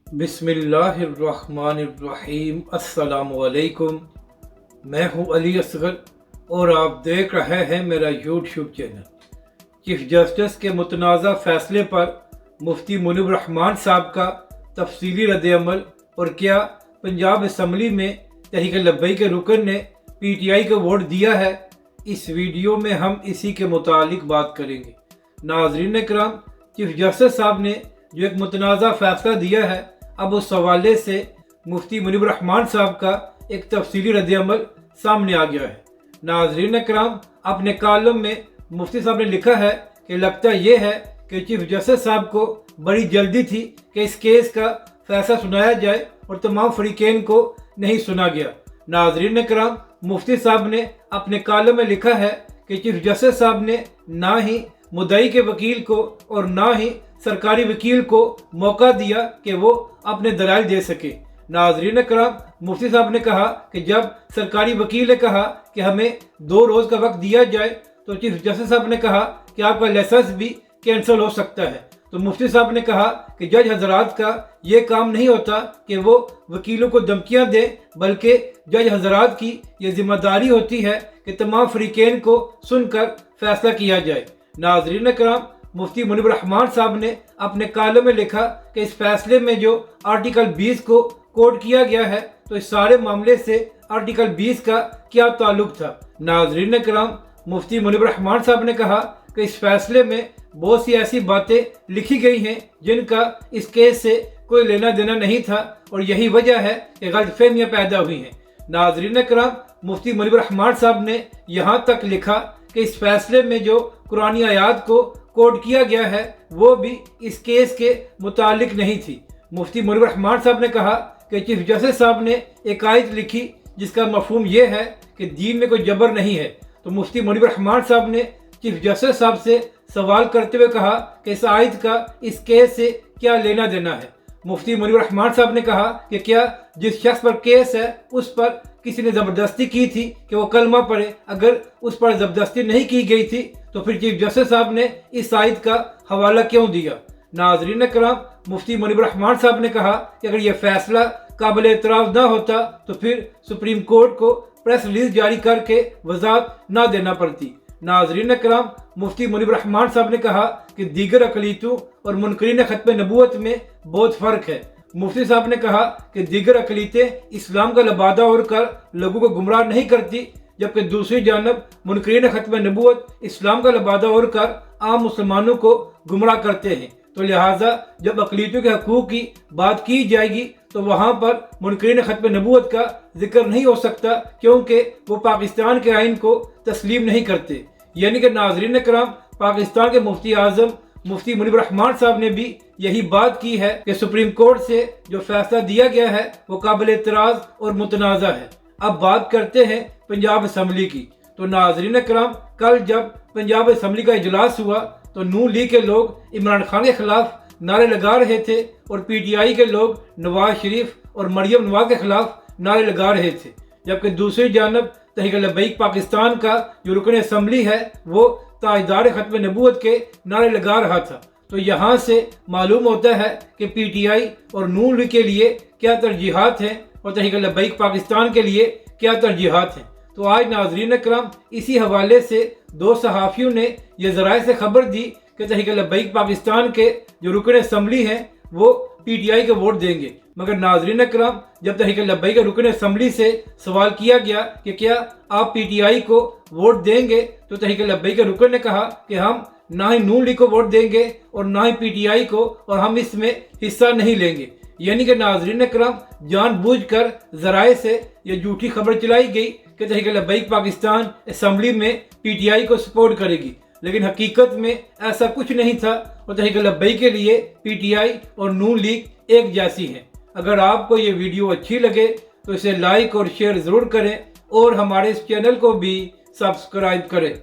बिस्मिल्लाहिर्रहमानिर्रहीम। अस्सलामुअलैकुम। मैं हूं अली असगर और आप देख रहे हैं मेरा यूट्यूब चैनल। चीफ जस्टिस के मुतनाज़ा फैसले पर मुफ्ती मुनीब रहमान साहब का तफसीली रद्द-ए-अमल और क्या पंजाब असम्बली में तहरीक लब्बैक के रुकन ने PTI को वोट दिया है, इस वीडियो में हम इसी के मुतालिक बात करेंगे। नाज़रीन कराम, चीफ जस्टिस साहब ने जो एक मुतनाज़ा फैसला दिया है, अब उस हवाले से मुफ्ती मुनीब रहमान साहब का एक तफसीली रद्द-ए-अमल सामने आ गया है। नाज़रीन कराम, अपने कॉलम में मुफ्ती साहब ने लिखा है कि लगता यह है कि चीफ जस्टिस साहब को बड़ी जल्दी थी कि इस केस का फैसला सुनाया जाए और तमाम फरीकैन को नहीं सुना गया। नाज़रीन कराम, मुफ्ती साहब ने अपने कॉलम में लिखा है कि चीफ जस्टिस साहब ने ना ही मुद्दई के वकील को और ना ही सरकारी वकील को मौका दिया कि वो अपने दलाइल दे सके। नाज़रीन कराम, मुफ्ती साहब ने कहा कि जब सरकारी वकील ने कहा कि हमें 2 रोज़ का वक्त दिया जाए, तो चीफ जस्टिस साहब ने कहा कि आपका लाइसेंस भी कैंसिल हो सकता है। तो मुफ्ती साहब ने कहा कि जज हजरात का ये काम नहीं होता कि वो वकीलों को धमकियां दें, बल्कि जज हजरात की ये जिम्मेदारी होती है कि तमाम फरीकैन को सुनकर फैसला किया जाए। नाज़रीन कराम, मुफ्ती मुनीब रहमान साहब ने अपने कॉलम में लिखा कि इस फैसले में जो आर्टिकल 20 को कोट किया गया है, तो इस सारे मामले से आर्टिकल 20 का क्या ताल्लुक था। नाज़रीन कराम, मुफ्ती मुनीब रहमान साहब ने कहा कि इस फैसले में बहुत सी ऐसी बातें लिखी गई हैं जिनका इस केस से कोई लेना देना नहीं था और यही वजह है कि गलतफहमियां पैदा हुई हैं। नाज़रीन कराम, मुफ्ती मुनीब रहमान साहब ने यहाँ तक लिखा कि इस फैसले में जो कुरानी आयात को कोट किया गया है, वो भी इस केस के मुतालिक नहीं थी। मुफ्ती मुनीब रहमान साहब ने कहा कि चीफ जस्टिस साहब ने एक आयत लिखी जिसका मफहूम ये है कि दीन में कोई जबर नहीं है। तो मुफ्ती मुनीब रहमान साहब ने चीफ जस्टिस साहब से सवाल करते हुए कहा कि इस आयत का इस केस से क्या लेना देना है। मुफ्ती मुनीब रहमान साहब ने कहा कि क्या जिस शख्स पर केस है उस पर किसी ने ज़बरदस्ती की थी कि वो कलमा पढ़े, अगर उस पर ज़बरदस्ती नहीं की गई थी तो फिर चीफ जस्टिस साहब ने इस आयत का हवाला क्यों दिया। नाज़रीन कराम, मुफ्ती मुनीब रहमान साहब ने कहा कि अगर ये फैसला काबिल एतराज़ ना होता तो फिर सुप्रीम कोर्ट को प्रेस रिलीज जारी करके वजाहत ना देना पड़ती। नाज़रीन कराम, मुफ्ती मुनीब रहमान साहब ने कहा कि दीगर अक़लीतों और मुनकरीन ख़त्म नबूवत में बहुत फ़र्क है। मुफ्ती साहब ने कहा कि दीगर अक़लीतें इस्लाम का लबादा ओढ़ कर लोगों को गुमराह नहीं करती, जबकि दूसरी जानब मुनकरीन ख़त्म नबूवत इस्लाम का लबादा ओढ़ कर आम मुसलमानों को गुमराह करते हैं। तो लिहाजा जब अक़लीतों के हकूक़ की बात की जाएगी तो वहाँ पर मुनकरीन ख़त्म नबूवत का जिक्र नहीं हो सकता, क्योंकि वो पाकिस्तान के आइन को तस्लीम नहीं करते। यानी कि नाज़रीन कराम, पाकिस्तान के मुफ्ती आज़म मुफ्ती मुनीब रहमान साहब ने भी यही बात की है कि सुप्रीम कोर्ट से जो फैसला दिया गया है वो काबिल एतराज़ और मुतनाज़ा है। अब बात करते हैं पंजाब असम्बली की। तो नाज़रीन कराम, कल जब पंजाब असम्बली का इजलास हुआ तो नून लीग के लोग इमरान खान के खिलाफ नारे लगा रहे थे और PTI के लोग नवाज शरीफ और मरियम नवाज के खिलाफ नारे लगा रहे थे, जबकि दूसरी जानब तहरीक लब्बैक पाकिस्तान का जो रुकन असम्बली है वो ताजदार ख़त्म नबूवत के नारे लगा रहा था। तो यहाँ से मालूम होता है कि PTI और नून लीग के लिए क्या तरजीहात हैं और तहरीक लब्बैक पाकिस्तान के लिए क्या तरजीहात हैं। तो आज नाज़रीन कराम, इसी हवाले से 2 सहाफ़ियों ने यह ज़राए से खबर दी कि तहरीक लब्बैक पाकिस्तान के जो रुकन असम्बली हैं वो PTI को वोट देंगे। मगर नाज़रीन कराम, जब तहरीक लब्बैक के रुकन असम्बली से सवाल किया गया कि क्या आप PTI को वोट देंगे, तो तहरीक लब्बैक के रुकन ने कहा कि हम ना ही नून लीग को वोट देंगे और ना ही PTI को, और हम इसमें हिस्सा नहीं लेंगे। यानी कि नाज़रीन कराम, जानबूझकर ज़राए से यह झूठी खबर चलाई गई कि तहरीक लब्बैक पाकिस्तान असम्बली में PTI को सपोर्ट करेगी, लेकिन हकीकत में ऐसा कुछ नहीं था और तहरीक लब्बैक के लिए PTI और नून लीग एक जैसी हैं। अगर आपको ये वीडियो अच्छी लगे तो इसे लाइक और शेयर ज़रूर करें और हमारे इस चैनल को भी सब्सक्राइब करें।